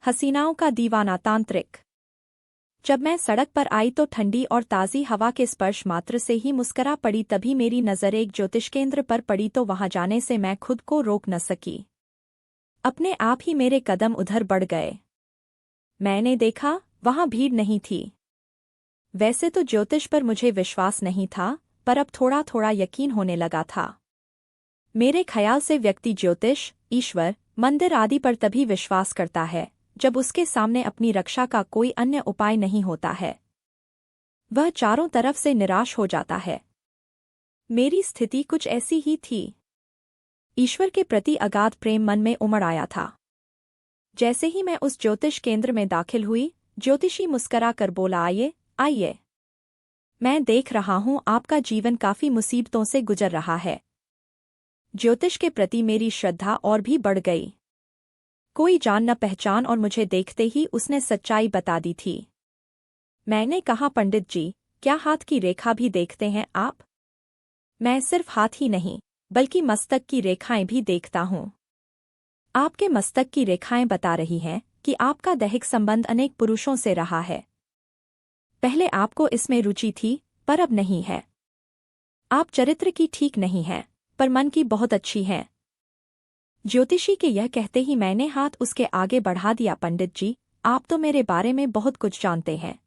हसीनाओं का दीवाना तांत्रिक। जब मैं सड़क पर आई तो ठंडी और ताज़ी हवा के स्पर्श मात्र से ही मुस्करा पड़ी। तभी मेरी नज़र एक ज्योतिष केंद्र पर पड़ी तो वहां जाने से मैं खुद को रोक न सकी। अपने आप ही मेरे कदम उधर बढ़ गए। मैंने देखा, वहां भीड़ नहीं थी। वैसे तो ज्योतिष पर मुझे विश्वास नहीं था, पर अब थोड़ा थोड़ा यकीन होने लगा था। मेरे ख्याल से व्यक्ति ज्योतिष, ईश्वर, मंदिर आदि पर तभी विश्वास करता है जब उसके सामने अपनी रक्षा का कोई अन्य उपाय नहीं होता है। वह चारों तरफ से निराश हो जाता है। मेरी स्थिति कुछ ऐसी ही थी। ईश्वर के प्रति अगाध प्रेम मन में उमड़ आया था। जैसे ही मैं उस ज्योतिष केंद्र में दाखिल हुई, ज्योतिषी मुस्करा कर बोला, आइए आइए। मैं देख रहा हूं आपका जीवन काफी मुसीबतों से गुजर रहा है। ज्योतिष के प्रति मेरी श्रद्धा और भी बढ़ गई। कोई जान न पहचान और मुझे देखते ही उसने सच्चाई बता दी थी। मैंने कहा, पंडित जी, क्या हाथ की रेखा भी देखते हैं आप? मैं सिर्फ हाथ ही नहीं बल्कि मस्तक की रेखाएं भी देखता हूं। आपके मस्तक की रेखाएं बता रही हैं कि आपका दैहिक संबंध अनेक पुरुषों से रहा है। पहले आपको इसमें रुचि थी, पर अब नहीं है। आप चरित्र की ठीक नहीं हैं, पर मन की बहुत अच्छी हैं। ज्योतिषी के यह कहते ही मैंने हाथ उसके आगे बढ़ा दिया। पंडित जी, आप तो मेरे बारे में बहुत कुछ जानते हैं।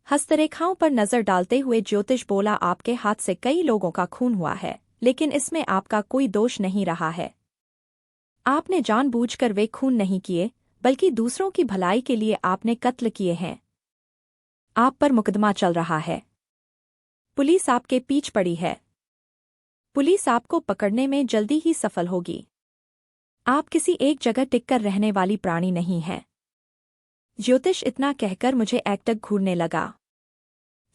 हस्तरेखाओं पर नजर डालते हुए ज्योतिष बोला, आपके हाथ से कई लोगों का खून हुआ है, लेकिन इसमें आपका कोई दोष नहीं रहा है। आपने जानबूझकर वे खून नहीं किए, बल्कि दूसरों की भलाई के लिए आपने कत्ल किए हैं। आप पर मुकदमा चल रहा है। पुलिस आपके पीछ पड़ी है। पुलिस आपको पकड़ने में जल्दी ही सफल होगी। आप किसी एक जगह टिककर रहने वाली प्राणी नहीं हैं। ज्योतिष इतना कहकर मुझे एकटक घूरने लगा।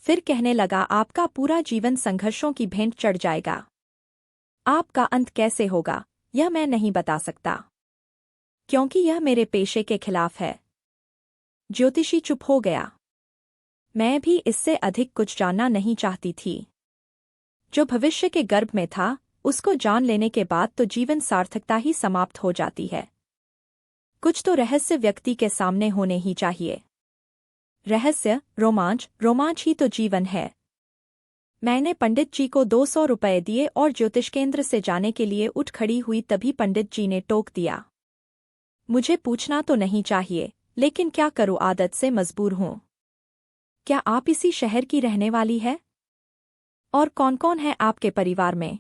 फिर कहने लगा, आपका पूरा जीवन संघर्षों की भेंट चढ़ जाएगा। आपका अंत कैसे होगा, यह मैं नहीं बता सकता, क्योंकि यह मेरे पेशे के खिलाफ है। ज्योतिषी चुप हो गया। मैं भी इससे अधिक कुछ जानना नहीं चाहती थी। जो भविष्य के गर्भ में था, उसको जान लेने के बाद तो जीवन सार्थकता ही समाप्त हो जाती है। कुछ तो रहस्य व्यक्ति के सामने होने ही चाहिए। रहस्य, रोमांच ही तो जीवन है। मैंने पंडित जी को 200 रुपये दिए और ज्योतिष केंद्र से जाने के लिए उठ खड़ी हुई। तभी पंडित जी ने टोक दिया, मुझे पूछना तो नहीं चाहिए, लेकिन क्या करूं, आदत से मजबूर हूं। क्या आप इसी शहर की रहने वाली है? और कौन कौन है आपके परिवार में?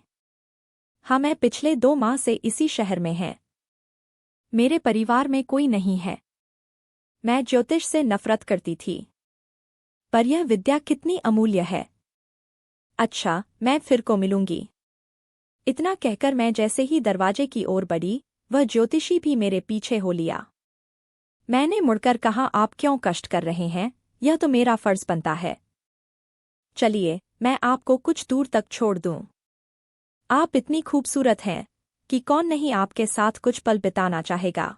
हाँ, मैं पिछले 2 माह से इसी शहर में है। मेरे परिवार में कोई नहीं है। मैं ज्योतिष से नफरत करती थी, पर यह विद्या कितनी अमूल्य है। अच्छा, मैं फिर को मिलूंगी। इतना कहकर मैं जैसे ही दरवाजे की ओर बढ़ी, वह ज्योतिषी भी मेरे पीछे हो लिया। मैंने मुड़कर कहा, आप क्यों कष्ट कर रहे हैं, यह तो मेरा फर्ज बनता है। चलिए, मैं आपको कुछ दूर तक छोड़ दूं। आप इतनी खूबसूरत हैं कि कौन नहीं आपके साथ कुछ पल बिताना चाहेगा।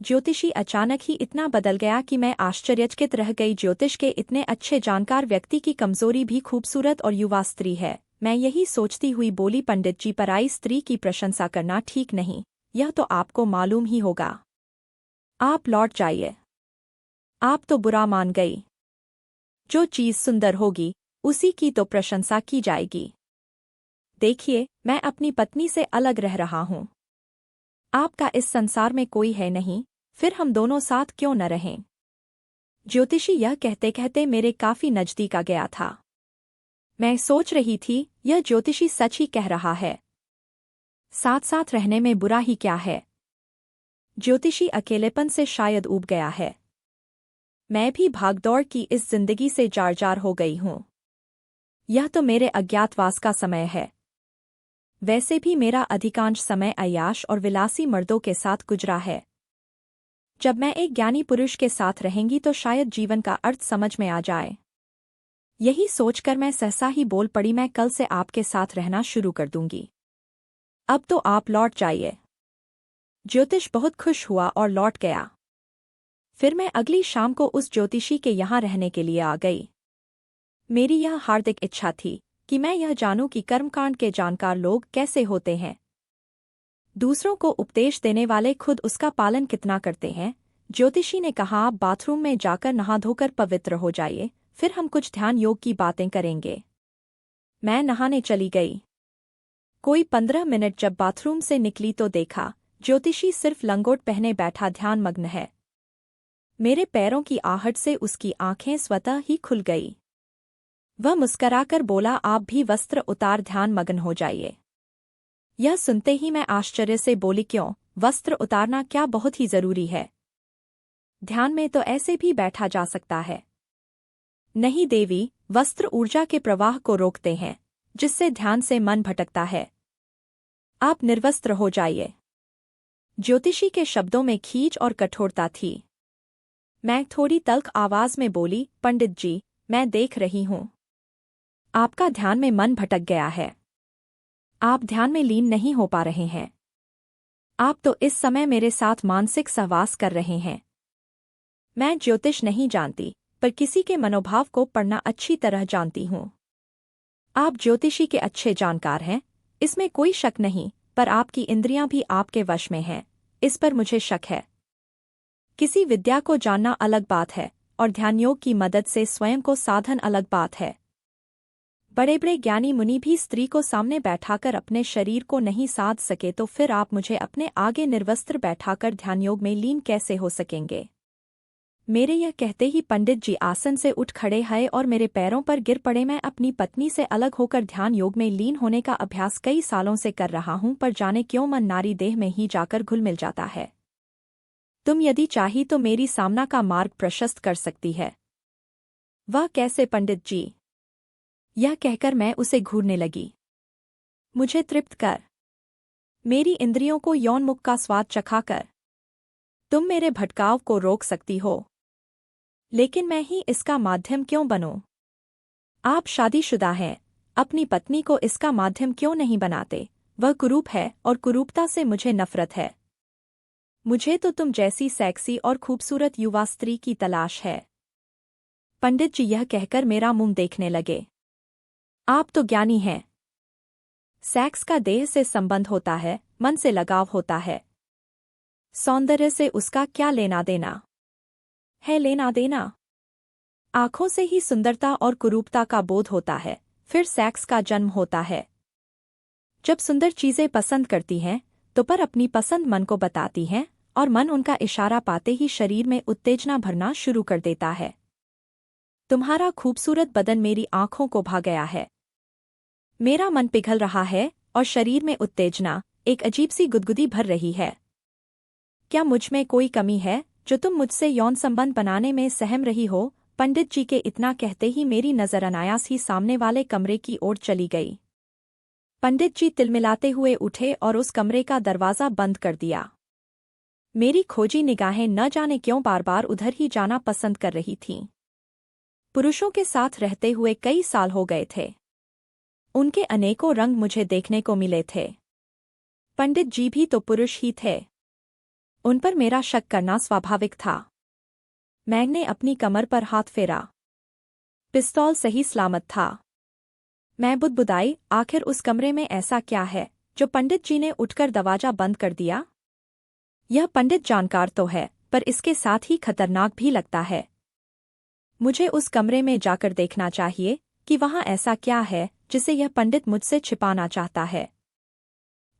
ज्योतिषी अचानक ही इतना बदल गया कि मैं आश्चर्यचकित रह गई। ज्योतिष के इतने अच्छे जानकार व्यक्ति की कमजोरी भी खूबसूरत और युवा स्त्री है। मैं यही सोचती हुई बोली, पंडित जी, पराई स्त्री की प्रशंसा करना ठीक नहीं, यह तो आपको मालूम ही होगा। आप लौट जाइए। आप तो बुरा मान गई। जो चीज सुंदर होगी उसी की तो प्रशंसा की जाएगी। देखिए, मैं अपनी पत्नी से अलग रह रहा हूं। आपका इस संसार में कोई है नहीं, फिर हम दोनों साथ क्यों न रहें? ज्योतिषी यह कहते कहते मेरे काफी नजदीक आ गया था। मैं सोच रही थी, यह ज्योतिषी सच ही कह रहा है। साथ साथ रहने में बुरा ही क्या है? ज्योतिषी अकेलेपन से शायद ऊब गया है। मैं भी भागदौड़ की इस जिंदगी से जार जार हो गई हूं। यह तो मेरे अज्ञातवास का समय है। वैसे भी मेरा अधिकांश समय अय्याश और विलासी मर्दों के साथ गुजरा है। जब मैं एक ज्ञानी पुरुष के साथ रहेंगी तो शायद जीवन का अर्थ समझ में आ जाए। यही सोचकर मैं सहसा ही बोल पड़ी, मैं कल से आपके साथ रहना शुरू कर दूंगी। अब तो आप लौट जाइए। ज्योतिष बहुत खुश हुआ और लौट गया। फिर मैं अगली शाम को उस ज्योतिषी के यहाँ रहने के लिए आ गई। मेरी यह हार्दिक इच्छा थी कि मैं यह जानूं कि कर्मकांड के जानकार लोग कैसे होते हैं। दूसरों को उपदेश देने वाले खुद उसका पालन कितना करते हैं, ज्योतिषी ने कहा, आप बाथरूम में जाकर नहा धोकर पवित्र हो जाइए, फिर हम कुछ ध्यान योग की बातें करेंगे। मैं नहाने चली गई। कोई 15 मिनट जब बाथरूम से निकली तो देखा ज्योतिषी सिर्फ लंगोट पहने बैठा ध्यानमग्न है। मेरे पैरों की आहट से उसकी आंखें स्वतः ही खुल गई। वह मुस्कराकर बोला, आप भी वस्त्र उतार ध्यानमग्न हो जाइए। यह सुनते ही मैं आश्चर्य से बोली, क्यों, वस्त्र उतारना क्या बहुत ही जरूरी है? ध्यान में तो ऐसे भी बैठा जा सकता है। नहीं देवी, वस्त्र ऊर्जा के प्रवाह को रोकते हैं, जिससे ध्यान से मन भटकता है। आप निर्वस्त्र हो जाइए। ज्योतिषी के शब्दों में खींच और कठोरता थी। मैं थोड़ी तल्ख आवाज में बोली, पंडित जी, मैं देख रही हूं आपका ध्यान में मन भटक गया है। आप ध्यान में लीन नहीं हो पा रहे हैं। आप तो इस समय मेरे साथ मानसिक सहवास कर रहे हैं। मैं ज्योतिष नहीं जानती, पर किसी के मनोभाव को पढ़ना अच्छी तरह जानती हूं। आप ज्योतिषी के अच्छे जानकार हैं, इसमें कोई शक नहीं, पर आपकी इंद्रियां भी आपके वश में हैं, इस पर मुझे शक है। किसी विद्या को जानना अलग बात है, और ध्यानयोग की मदद से स्वयं को साधन अलग बात है। बड़े बड़े ज्ञानी मुनि भी स्त्री को सामने बैठाकर अपने शरीर को नहीं साध सके, तो फिर आप मुझे अपने आगे निर्वस्त्र बैठाकर ध्यानयोग में लीन कैसे हो सकेंगे? मेरे यह कहते ही पंडित जी आसन से उठ खड़े हैं और मेरे पैरों पर गिर पड़े। मैं अपनी पत्नी से अलग होकर ध्यान योग में लीन होने का अभ्यास कई सालों से कर रहा हूं, पर जाने क्यों मन नारी देह में ही जाकर घुल मिल जाता है। तुम यदि चाही तो मेरी सामना का मार्ग प्रशस्त कर सकती है। वह कैसे पंडित जी? यह कहकर मैं उसे घूरने लगी। मुझे तृप्त कर, मेरी इंद्रियों को यौन मुख का स्वाद चखाकर तुम मेरे भटकाव को रोक सकती हो, लेकिन मैं ही इसका माध्यम क्यों बनूं? आप शादीशुदा हैं, अपनी पत्नी को इसका माध्यम क्यों नहीं बनाते? वह कुरूप है और कुरूपता से मुझे नफरत है। मुझे तो तुम जैसी सेक्सी और खूबसूरत युवा स्त्री की तलाश है। पंडित जी यह कहकर मेरा मुंह देखने लगे। आप तो ज्ञानी हैं। सेक्स का देह से संबंध होता है, मन से लगाव होता है। सौंदर्य से उसका क्या लेना देना है? लेना देना आंखों से ही सुंदरता और कुरूपता का बोध होता है, फिर सेक्स का जन्म होता है। जब सुंदर चीजें पसंद करती हैं, तो पर अपनी पसंद मन को बताती हैं, और मन उनका इशारा पाते ही शरीर में उत्तेजना भरना शुरू कर देता है। तुम्हारा खूबसूरत बदन मेरी आंखों को भा गया है। मेरा मन पिघल रहा है और शरीर में उत्तेजना, एक अजीब सी गुदगुदी भर रही है। क्या मुझ में कोई कमी है जो तुम मुझसे यौन संबंध बनाने में सहम रही हो? पंडित जी के इतना कहते ही मेरी नजर अनायास ही सामने वाले कमरे की ओर चली गई। पंडित जी तिलमिलाते हुए उठे और उस कमरे का दरवाजा बंद कर दिया। मेरी खोजी निगाहें न जाने क्यों बार बार उधर ही जाना पसंद कर रही थीं। पुरुषों के साथ रहते हुए कई साल हो गए थे। उनके अनेकों रंग मुझे देखने को मिले थे। पंडित जी भी तो पुरुष ही थे। उन पर मेरा शक करना स्वाभाविक था। मैंने अपनी कमर पर हाथ फेरा। पिस्तौल सही सलामत था। मैं बुदबुदाई, आखिर उस कमरे में ऐसा क्या है जो पंडित जी ने उठकर दरवाजा बंद कर दिया? यह पंडित जानकार तो है, पर इसके साथ ही खतरनाक भी लगता है। मुझे उस कमरे में जाकर देखना चाहिए कि वहां ऐसा क्या है जिसे यह पंडित मुझसे छिपाना चाहता है।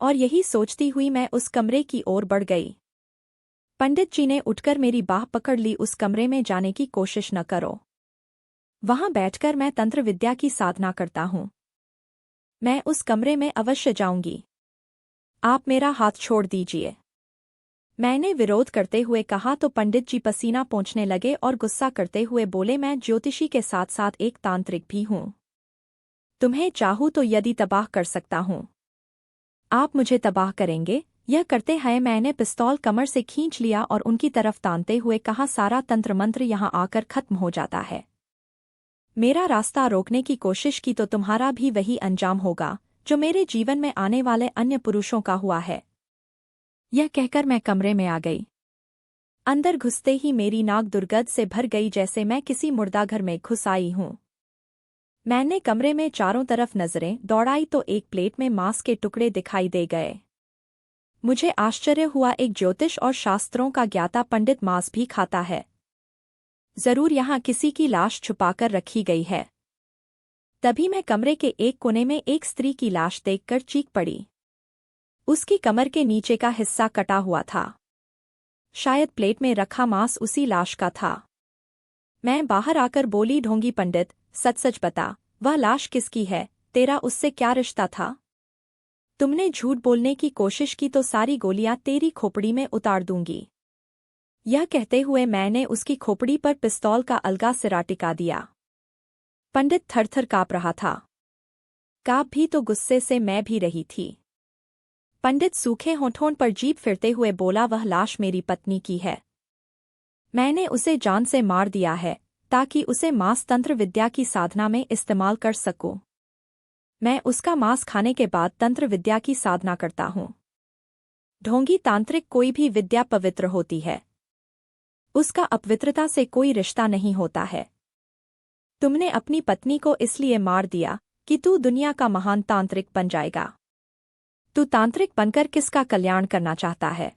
और यही सोचती हुई मैं उस कमरे की ओर बढ़ गई। पंडित जी ने उठकर मेरी बाह पकड़ ली। उस कमरे में जाने की कोशिश न करो। वहां बैठकर मैं तंत्र विद्या की साधना करता हूं। मैं उस कमरे में अवश्य जाऊंगी। आप मेरा हाथ छोड़ दीजिए। मैंने विरोध करते हुए कहा तो पंडित जी पसीना पोंछने लगे और गुस्सा करते हुए बोले, मैं ज्योतिषी के साथ साथ एक तांत्रिक भी हूं। तुम्हें चाहूं तो यदि तबाह कर सकता हूं। आप मुझे तबाह करेंगे? यह करते हैं मैंने पिस्तौल कमर से खींच लिया और उनकी तरफ तानते हुए कहा, सारा तंत्र मंत्र यहां आकर खत्म हो जाता है। मेरा रास्ता रोकने की कोशिश की तो तुम्हारा भी वही अंजाम होगा जो मेरे जीवन में आने वाले अन्य पुरुषों का हुआ है। यह कहकर मैं कमरे में आ गई। अंदर घुसते ही मेरी नाक दुर्गंध से भर गई, जैसे मैं किसी मुर्दाघर में घुस आई हूं। मैंने कमरे में चारों तरफ नजरें दौड़ाई तो एक प्लेट में मांस के टुकड़े दिखाई दे गए। मुझे आश्चर्य हुआ, एक ज्योतिष और शास्त्रों का ज्ञाता पंडित मांस भी खाता है। जरूर यहाँ किसी की लाश छुपाकर रखी गई है। तभी मैं कमरे के एक कोने में एक स्त्री की लाश देखकर चीख पड़ी। उसकी कमर के नीचे का हिस्सा कटा हुआ था। शायद प्लेट में रखा मांस उसी लाश का था। मैं बाहर आकर बोली, ढोंगी पंडित, सच सच बता, वह लाश किसकी है? तेरा उससे क्या रिश्ता था? तुमने झूठ बोलने की कोशिश की तो सारी गोलियां तेरी खोपड़ी में उतार दूंगी। यह कहते हुए मैंने उसकी खोपड़ी पर पिस्तौल का अलगा सिरा टिका दिया। पंडित थरथर काँप रहा था। काँप भी तो गुस्से से मैं भी रही थी। पंडित सूखे होठों पर जीभ फिरते हुए बोला, वह लाश मेरी पत्नी की है। मैंने उसे जान से मार दिया है ताकि उसे मांस तंत्र विद्या की साधना में इस्तेमाल कर सकूं। मैं उसका मांस खाने के बाद तंत्र विद्या की साधना करता हूं। ढोंगी तांत्रिक, कोई भी विद्या पवित्र होती है, उसका अपवित्रता से कोई रिश्ता नहीं होता है। तुमने अपनी पत्नी को इसलिए मार दिया कि तू दुनिया का महान तांत्रिक बन जाएगा। तू तांत्रिक बनकर किसका कल्याण करना चाहता है?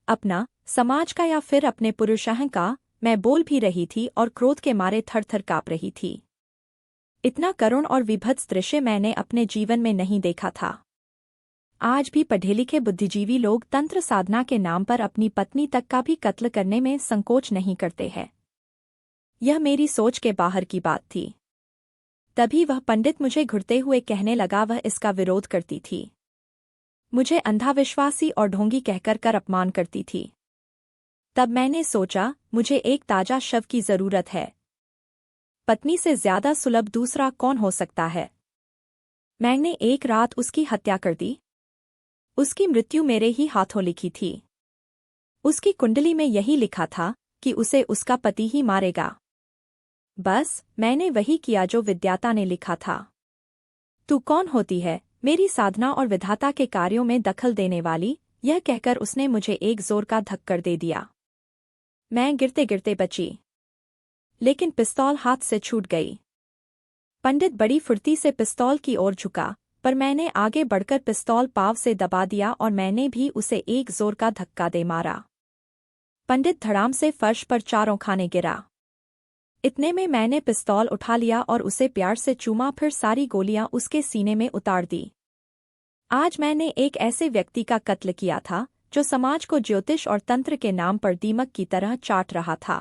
अपना, समाज का, या फिर अपने पुरुषांग का? मैं बोल भी रही थी और क्रोध के मारे थरथर काँप रही थी। इतना करुण और विभत्स दृश्य मैंने अपने जीवन में नहीं देखा था। आज भी पढ़े लिखे बुद्धिजीवी लोग तंत्र साधना के नाम पर अपनी पत्नी तक का भी कत्ल करने में संकोच नहीं करते हैं। यह मेरी सोच के बाहर की बात थी। तभी वह पंडित मुझे घुरते हुए कहने लगा, वह इसका विरोध करती थी, मुझे अंधाविश्वासी और ढोंगी कहकर कर अपमान करती थी। तब मैंने सोचा, मुझे एक ताजा शव की जरूरत है। पत्नी से ज्यादा सुलभ दूसरा कौन हो सकता है? मैंने एक रात उसकी हत्या कर दी। उसकी मृत्यु मेरे ही हाथों लिखी थी। उसकी कुंडली में यही लिखा था कि उसे उसका पति ही मारेगा। बस मैंने वही किया जो विद्याता ने लिखा था। तू कौन होती है मेरी साधना और विधाता के कार्यों में दखल देने वाली? यह कहकर उसने मुझे एक जोर का धक्कर दे दिया। मैं गिरते गिरते बची, लेकिन पिस्तौल हाथ से छूट गई। पंडित बड़ी फुर्ती से पिस्तौल की ओर झुका, पर मैंने आगे बढ़कर पिस्तौल पाँव से दबा दिया और मैंने भी उसे एक जोर का धक्का दे मारा। पंडित धड़ाम से फर्श पर चारों खाने गिरा। इतने में मैंने पिस्तौल उठा लिया और उसे प्यार से चूमा, फिर सारी गोलियां उसके सीने में उतार दी। आज मैंने एक ऐसे व्यक्ति का कत्ल किया था जो समाज को ज्योतिष और तंत्र के नाम पर दीमक की तरह चाट रहा था।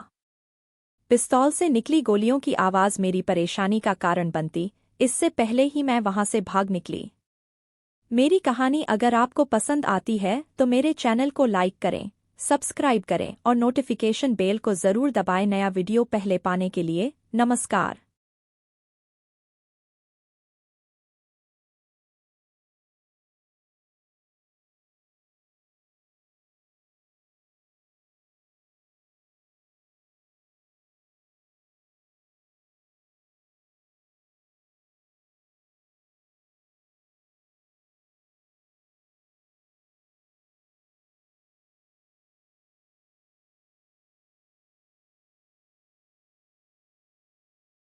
पिस्तौल से निकली गोलियों की आवाज मेरी परेशानी का कारण बनती, इससे पहले ही मैं वहां से भाग निकली। मेरी कहानी अगर आपको पसंद आती है तो मेरे चैनल को लाइक करें, सब्सक्राइब करें और नोटिफिकेशन बेल को जरूर दबाएं नया वीडियो पहले पाने के लिए। नमस्कार।